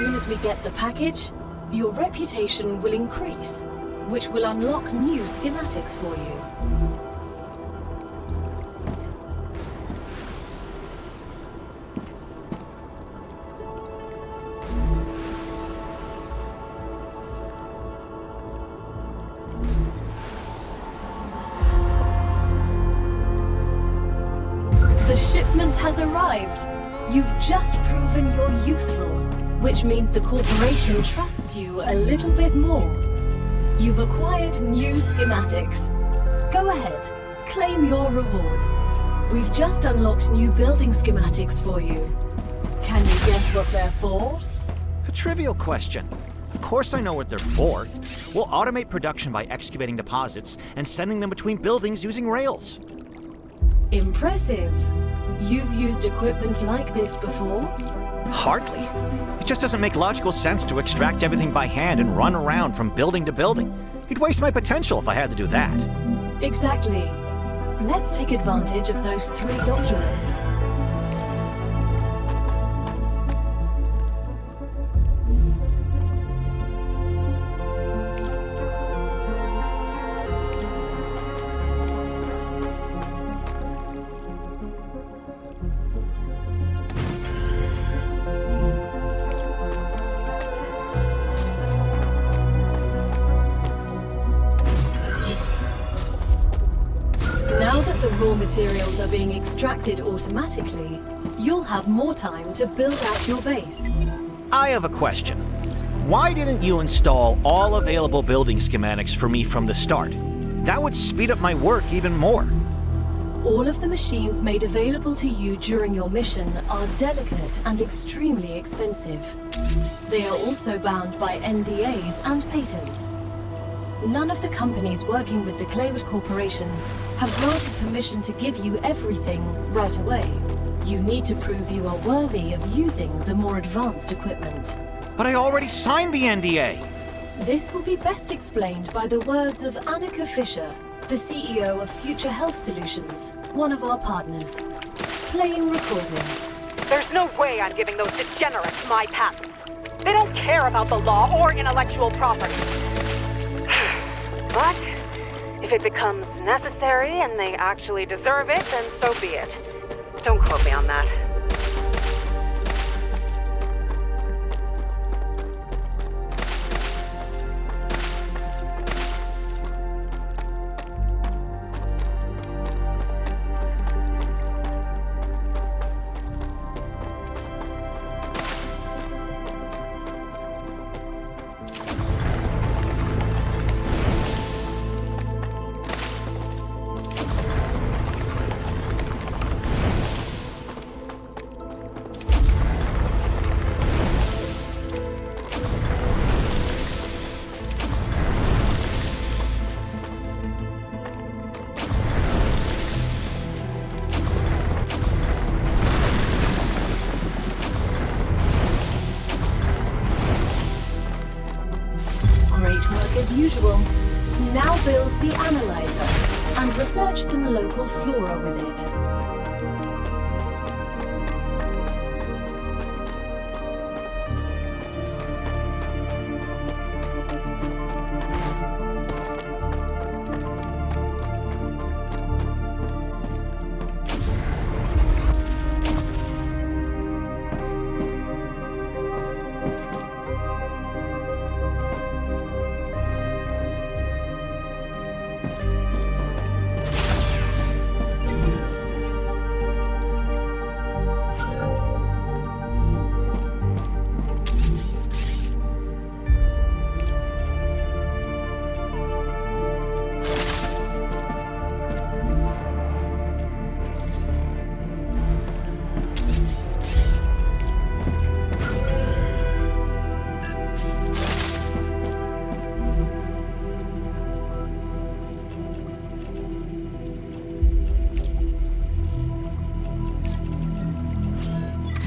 soon as we get the package, your reputation will increase, which will unlock new schematics for you. The shipment has arrived. You've just proven you're useful, which means the corporation trusts you a little bit more. You've acquired new schematics. Go ahead, claim your reward. We've just unlocked new building schematics for you. Can you guess what they're for? A trivial question. Of course I know what they're for. We'll automate production by excavating deposits and sending them between buildings using rails. Impressive. You've used equipment like this before? Hardly. It just doesn't make logical sense to extract everything by hand and run around from building to building. It'd waste my potential if I had to do that. Exactly. Let's take advantage of those 3 documents. Raw materials are being extracted automatically, you'll have more time to build out your base. I have a question. Why didn't you install all available building schematics for me from the start? That would speed up my work even more. All of the machines made available to you during your mission are delicate and extremely expensive. They are also bound by NDAs and patents. None of the companies working with the Claywood Corporation have granted permission to give you everything right away. You need to prove you are worthy of using the more advanced equipment. But I already signed the NDA! This will be best explained by the words of Annika Fisher, the CEO of Future Health Solutions, one of our partners. Playing recording. There's no way I'm giving those degenerates my patent. They don't care about the law or intellectual property. But if it becomes necessary and they actually deserve it, then so be it. Don't quote me on that. As usual, now build the analyzer and research some local flora with it.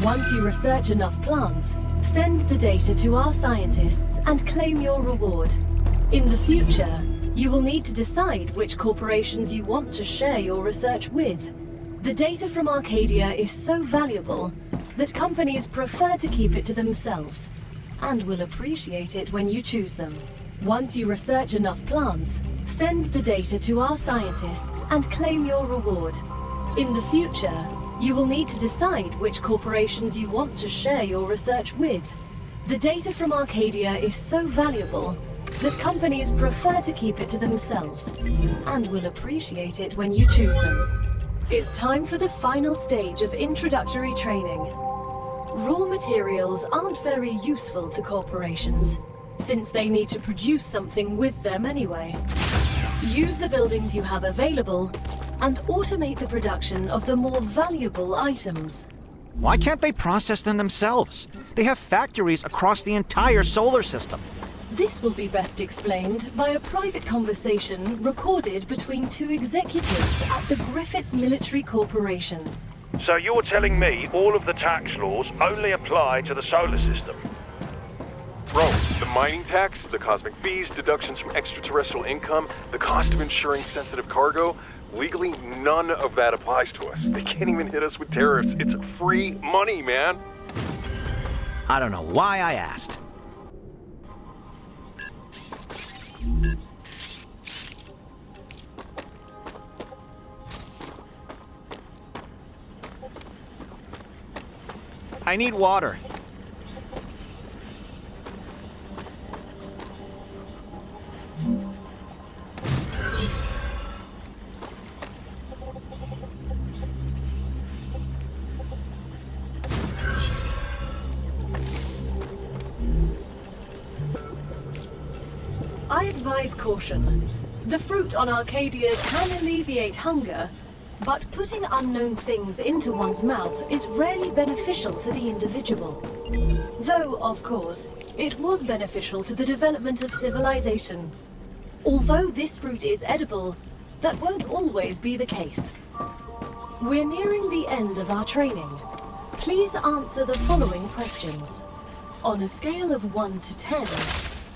Once you research enough plants, send the data to our scientists and claim your reward. In the future, you will need to decide which corporations you want to share your research with. The data from Arcadia is so valuable that companies prefer to keep it to themselves. and will appreciate it when you choose them. Once you research enough plants, send the data to our scientists and claim your reward. In the future, you will need to decide which corporations you want to share your research with. The data from Arcadia is so valuable that companies prefer to keep it to themselves and will appreciate it when you choose them. It's time for the final stage of introductory training. Raw materials aren't very useful to corporations, since they need to produce something with them anyway. Use the buildings you have available and automate the production of the more valuable items. Why can't they process them themselves? They have factories across the entire solar system. This will be best explained by a private conversation recorded between two executives at the Griffiths Military Corporation. So you're telling me all of the tax laws only apply to the solar system? Bro, the mining tax, the cosmic fees, deductions from extraterrestrial income, the cost of insuring sensitive cargo, legally none of that applies to us. They can't even hit us with tariffs. It's free money, man. I don't know why I asked. I need water. I advise caution. The fruit on Arcadia can alleviate hunger, but putting unknown things into one's mouth is rarely beneficial to the individual. Though, of course, it was beneficial to the development of civilization. Although this fruit is edible, that won't always be the case. We're nearing the end of our training. Please answer the following questions. On a scale of 1 to 10,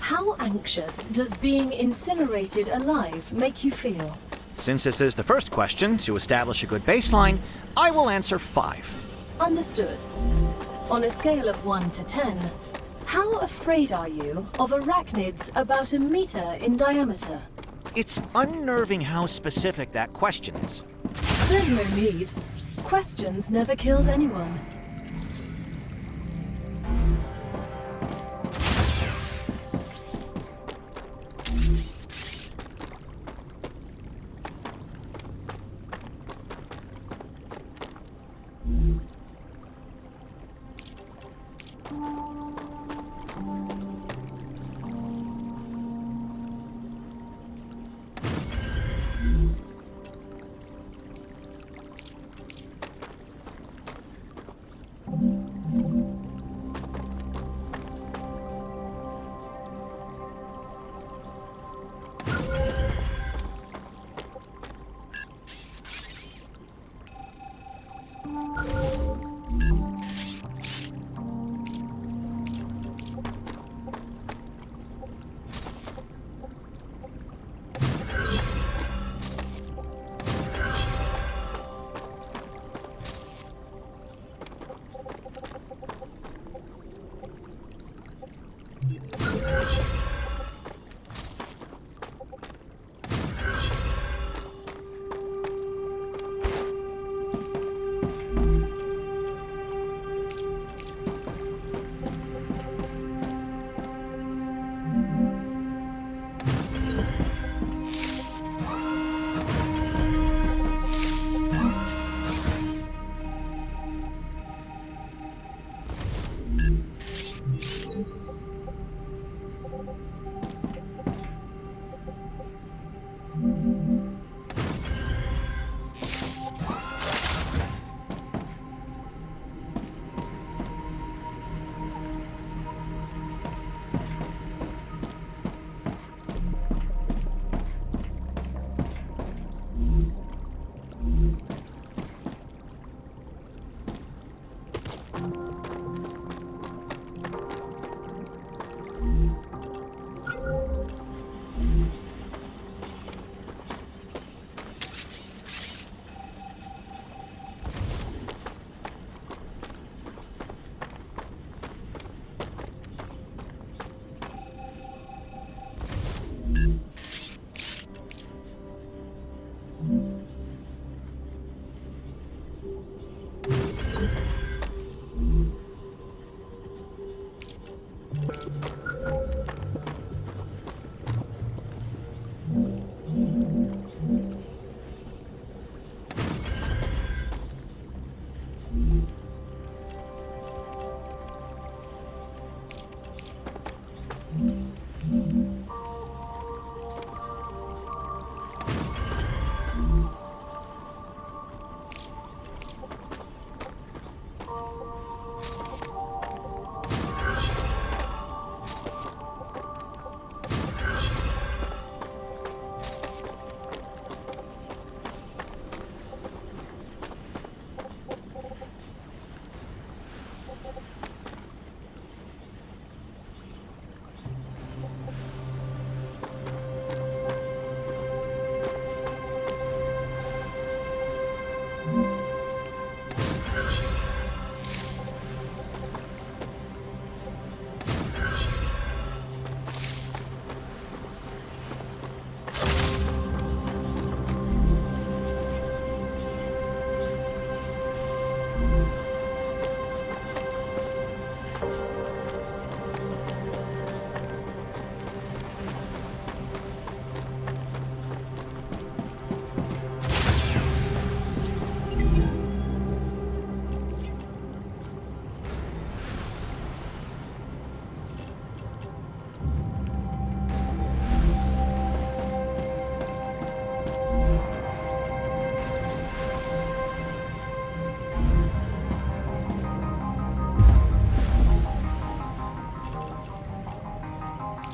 how anxious does being incinerated alive make you feel? Since this is the first question, to establish a good baseline, I will answer 5. Understood. On a scale of 1 to 10, how afraid are you of arachnids about a meter in diameter? It's unnerving how specific that question is. There's no need. Questions never killed anyone.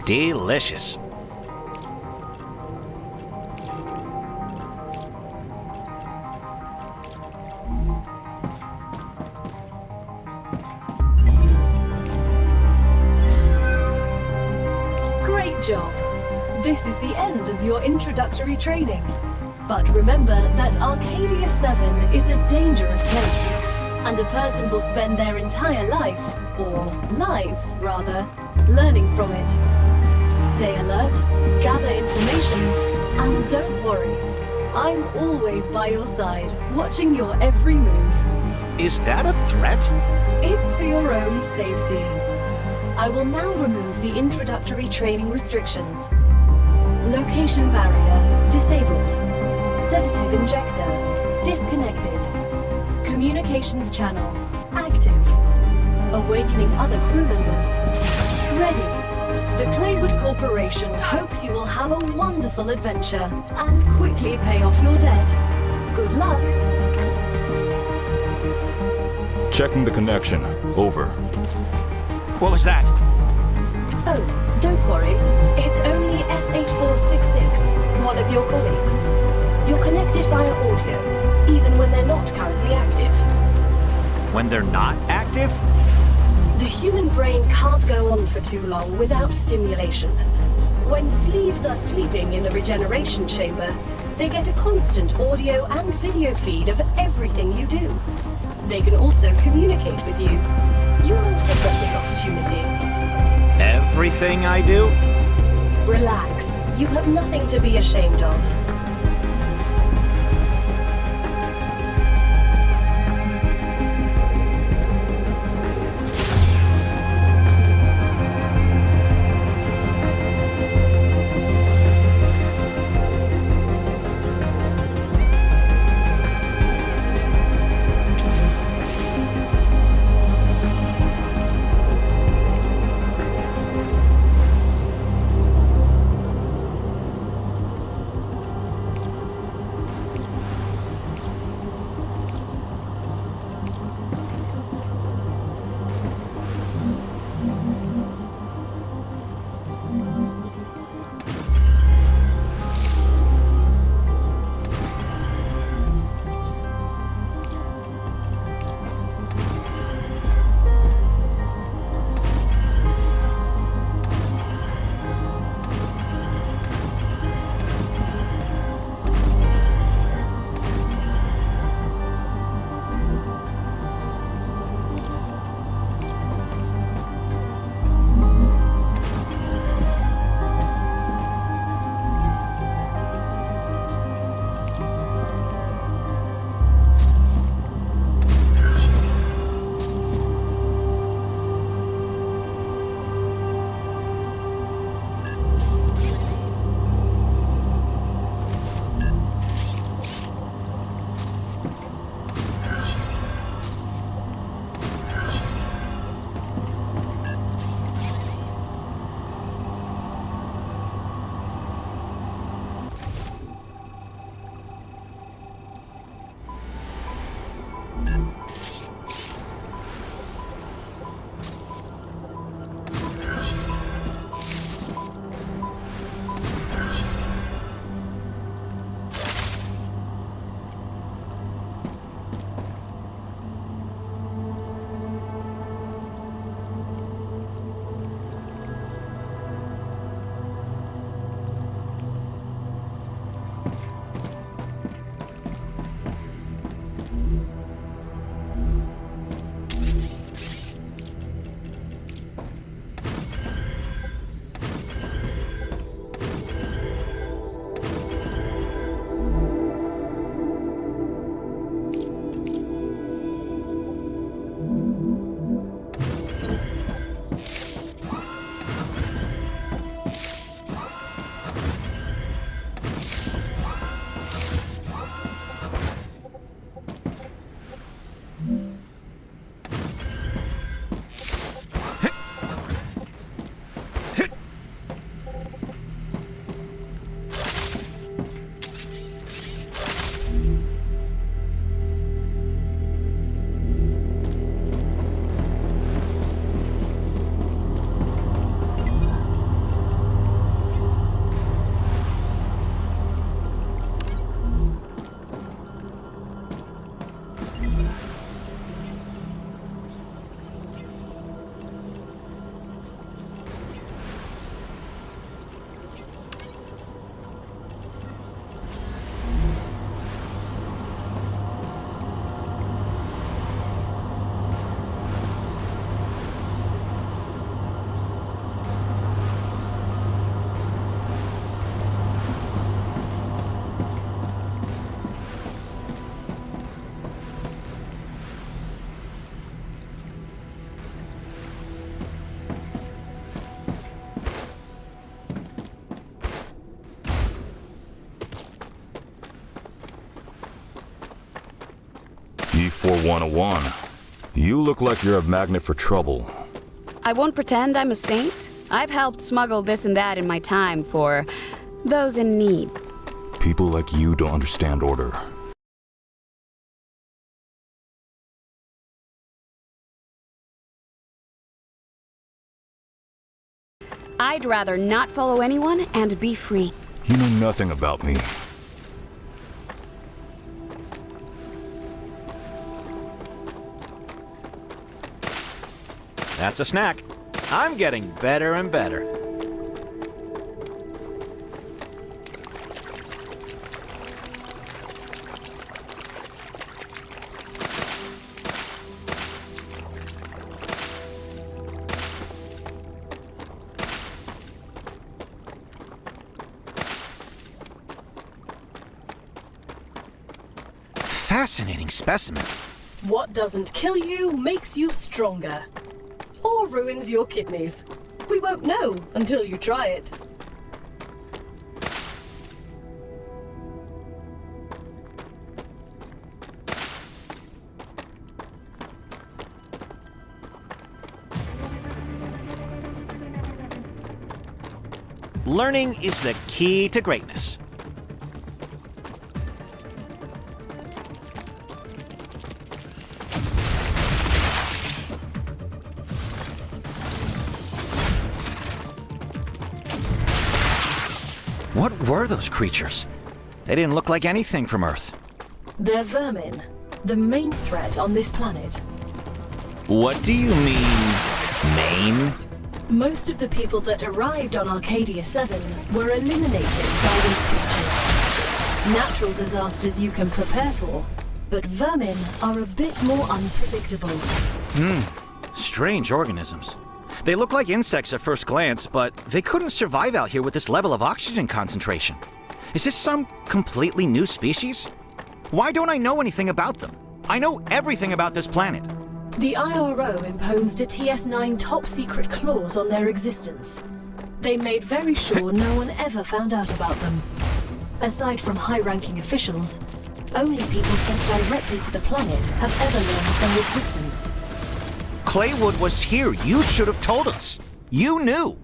Delicious. Great job. This is the end of your introductory training. But remember that Arcadia 7 is a dangerous place, and a person will spend their entire life, or lives rather, learning from it. Stay alert, gather information, and don't worry. I'm always by your side, watching your every move. Is that a threat? It's for your own safety. I will now remove the introductory training restrictions. Location barrier disabled. Sedative injector disconnected. Communications channel active. Awakening other crew members. Ready. The Claywood Corporation hopes you will have a wonderful adventure and quickly pay off your debt. Good luck. Checking the connection. Over. What was that? Oh, don't worry. It's only S8466, one of your colleagues. You're connected via audio, even when they're not currently active. When they're not active? The human brain can't go on for too long without stimulation. When sleeves are sleeping in the regeneration chamber, they get a constant audio and video feed of everything you do. They can also communicate with you. You'll also get this opportunity. Everything I do? Relax. You have nothing to be ashamed of. S01e02. You look like you're a magnet for trouble. I won't pretend I'm a saint. I've helped smuggle this and that in my time for those in need. People like you don't understand order. I'd rather not follow anyone and be free. You know nothing about me. That's a snack. I'm getting better and better. Fascinating specimen. What doesn't kill you makes you stronger. Or ruins your kidneys. We won't know until you try it. Learning is the key to greatness. What were those creatures? They didn't look like anything from Earth. They're vermin, the main threat on this planet. What do you mean, main? Most of the people that arrived on Arcadia 7 were eliminated by these creatures. Natural disasters you can prepare for, but vermin are a bit more unpredictable. Strange organisms. They look like insects at first glance, but they couldn't survive out here with this level of oxygen concentration. Is this some completely new species? Why don't I know anything about them? I know everything about this planet. The IRO imposed a TS9 top-secret clause on their existence. They made very sure no one ever found out about them. Aside from high-ranking officials, only people sent directly to the planet have ever learned of their existence. Claywood was here. You should have told us. You knew.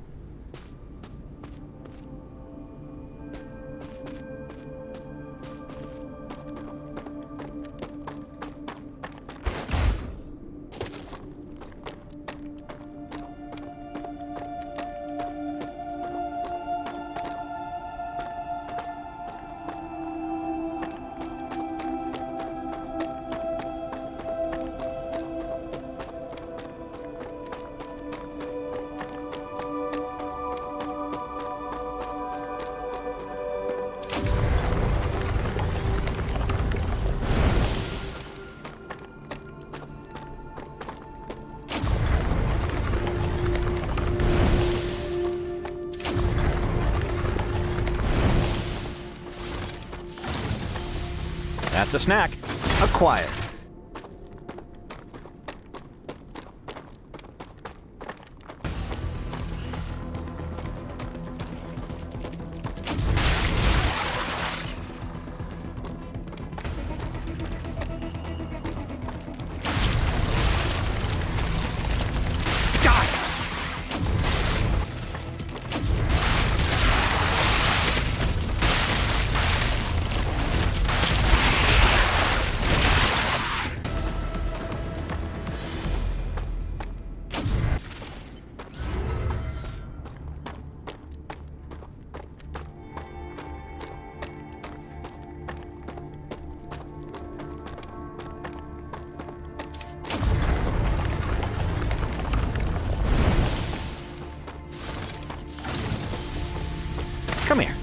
That's a snack. Acquired. Come here.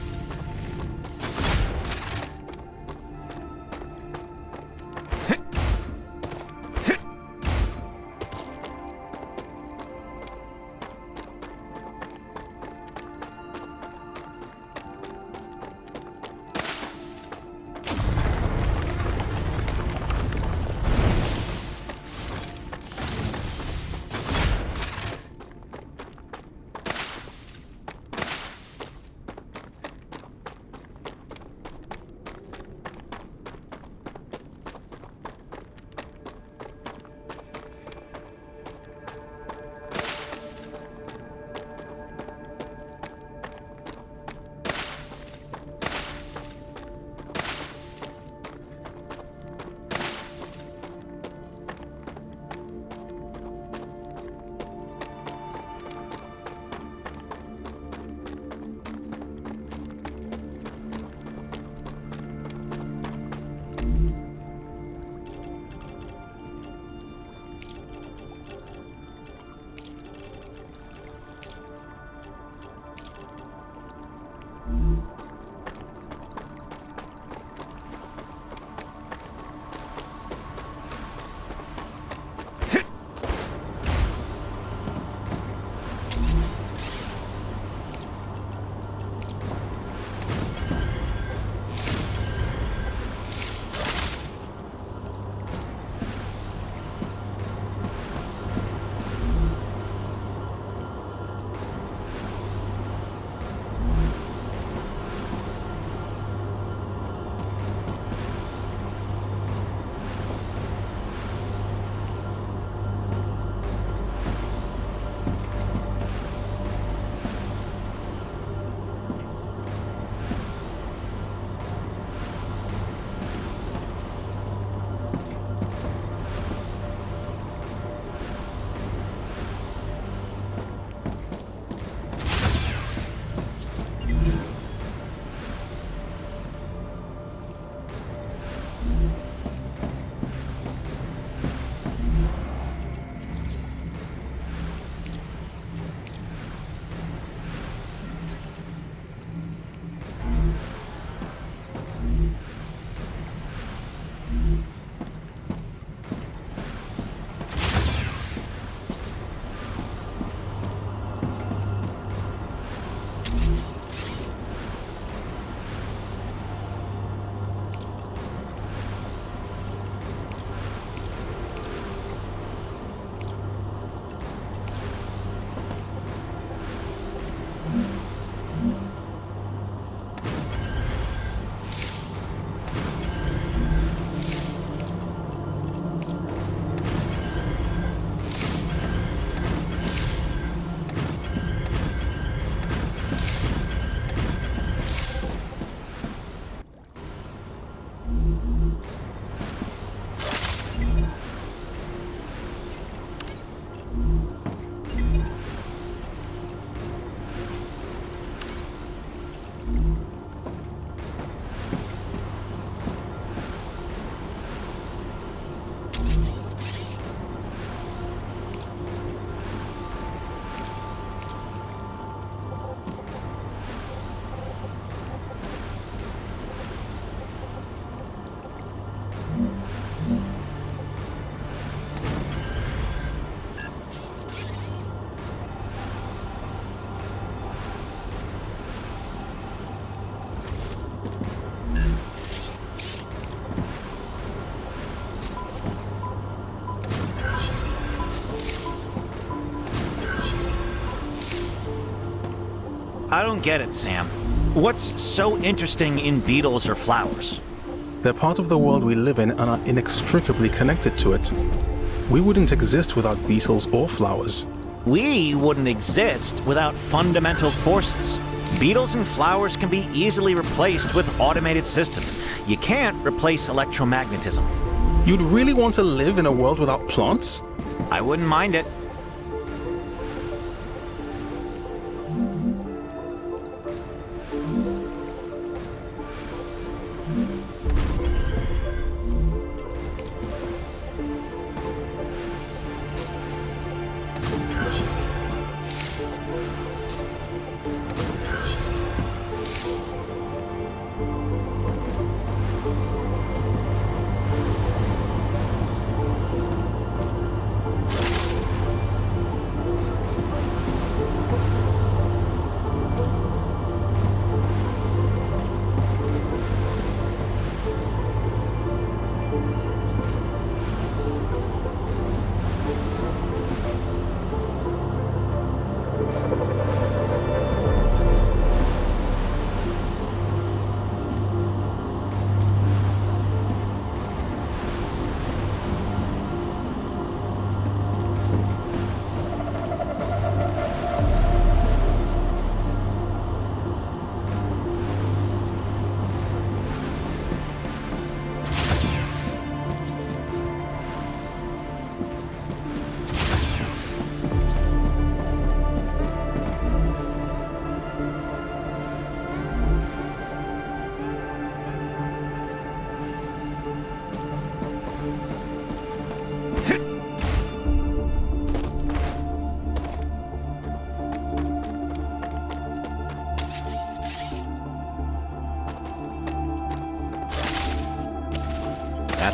I don't get it, Sam. What's so interesting in beetles or flowers? They're part of the world we live in and are inextricably connected to it. We wouldn't exist without beetles or flowers. We wouldn't exist without fundamental forces. Beetles and flowers can be easily replaced with automated systems. You can't replace electromagnetism. You'd really want to live in a world without plants? I wouldn't mind it.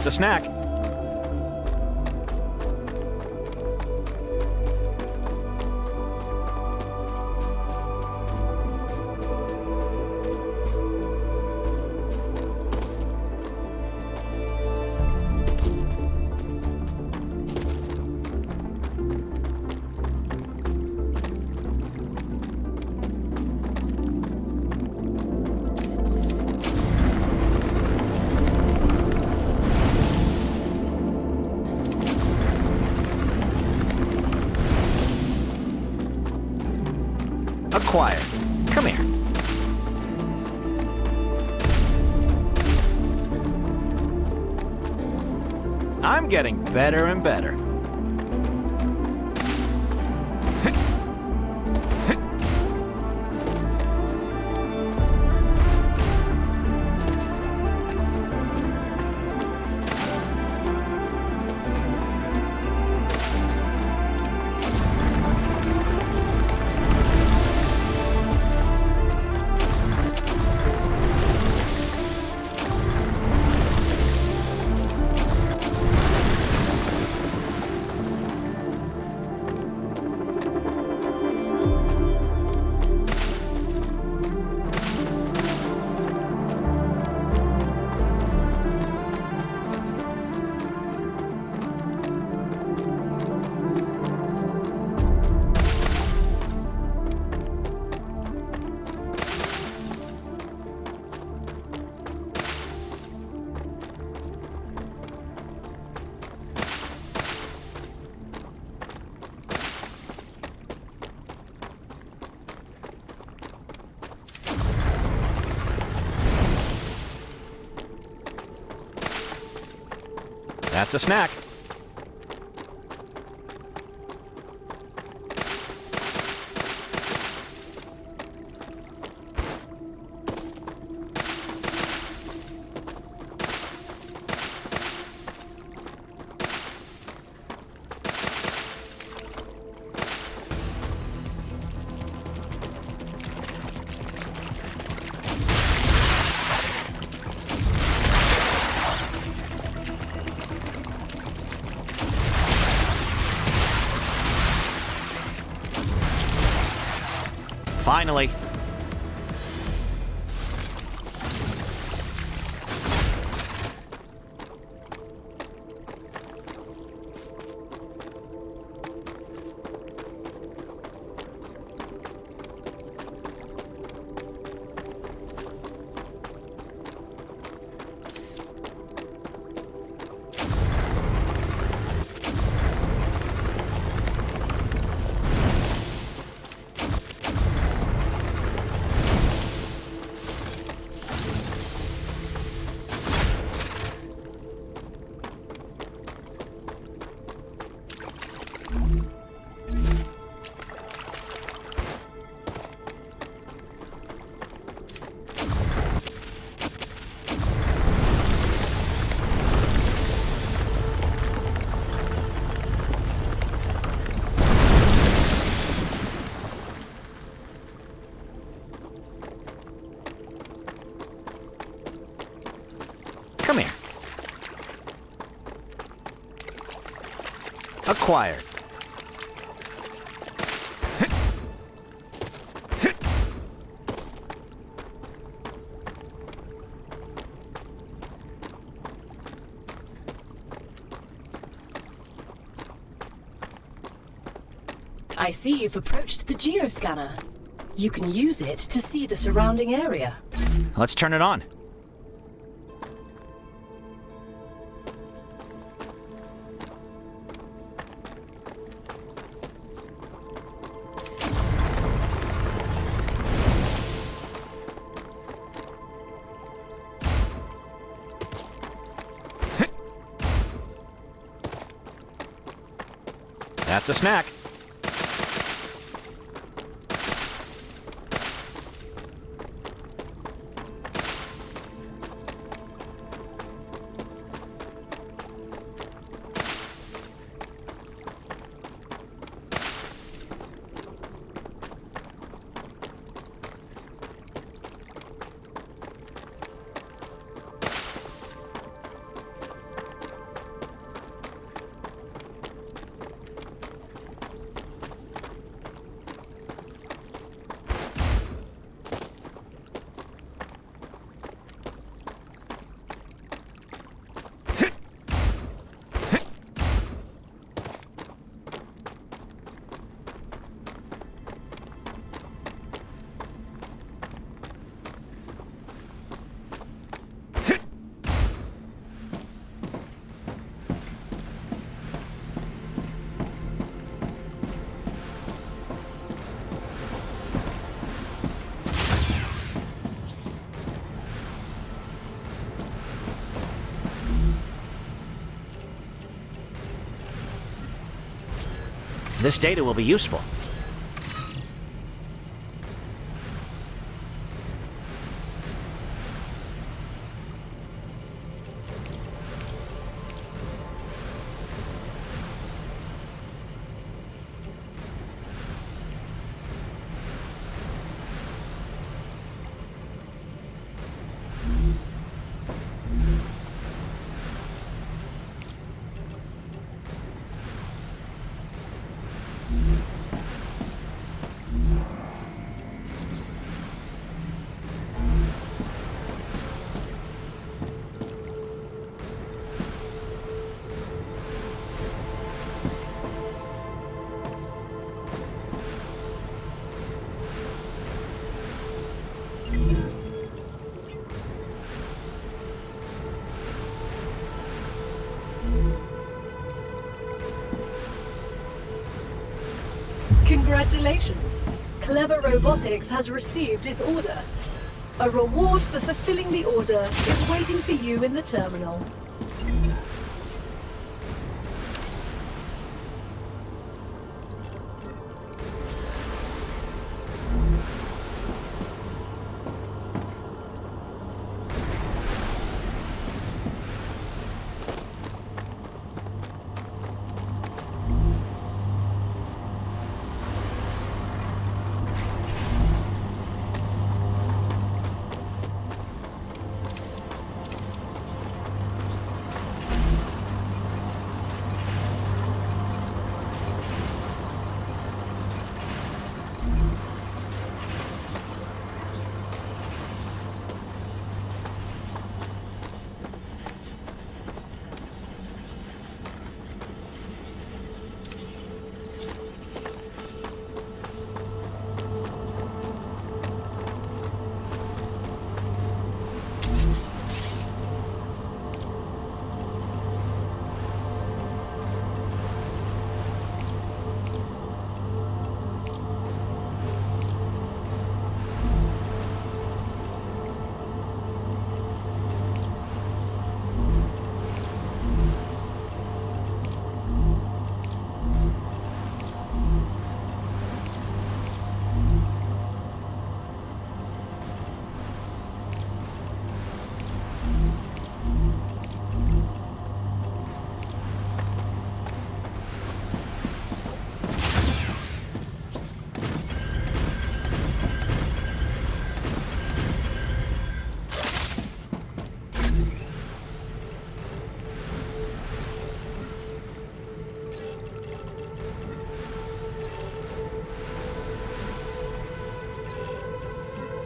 That's a snack. Acquired. Come here. I'm getting better and better. That's a snack. Finally. acquired. I see you've approached the geoscanner. You can use it to see the surrounding area. Let's turn it on. That's a snack. This data will be useful. Congratulations! Clever Robotics has received its order. A reward for fulfilling the order is waiting for you in the terminal.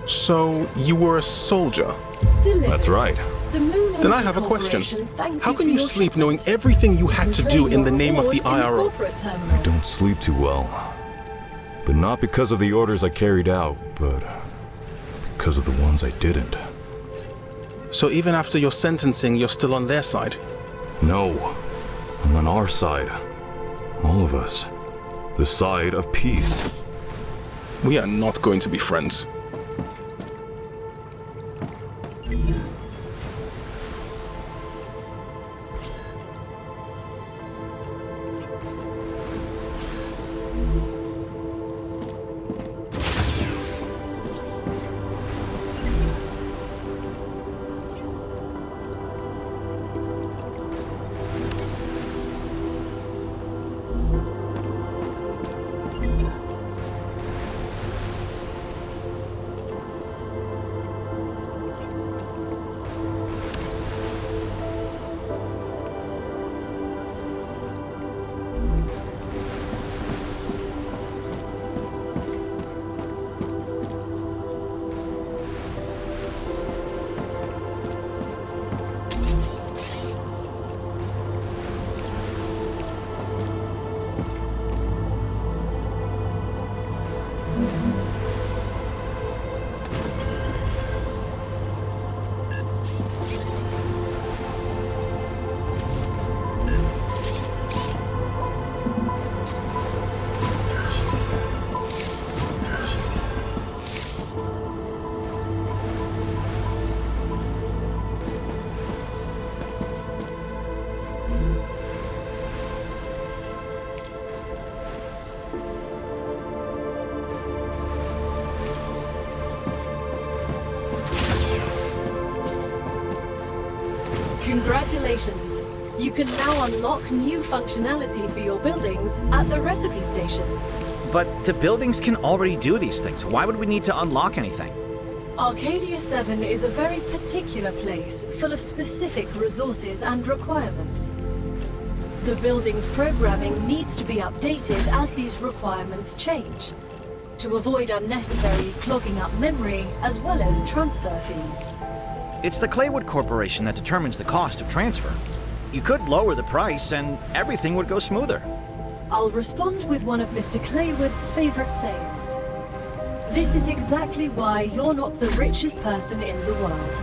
So, you were a soldier? Delivered. That's right. The Moon Then I Energy have a question. Corporation thanks How you can for you your sleep shipment. knowing everything you had to do Claim in the your name of the reward in IRO? corporate terminal. I don't sleep too well. But not because of the orders I carried out, but because of the ones I didn't. So even after your sentencing, you're still on their side? No, I'm on our side. All of us. The side of peace. We are not going to be friends. Congratulations! You can now unlock new functionality for your buildings at the recipe station. But the buildings can already do these things. Why would we need to unlock anything? Arcadia 7 is a very particular place, full of specific resources and requirements. The building's programming needs to be updated as these requirements change, to avoid unnecessarily clogging up memory as well as transfer fees. It's the Claywood Corporation that determines the cost of transfer. You could lower the price and everything would go smoother. I'll respond with one of Mr. Claywood's favorite sayings. This is exactly why you're not the richest person in the world.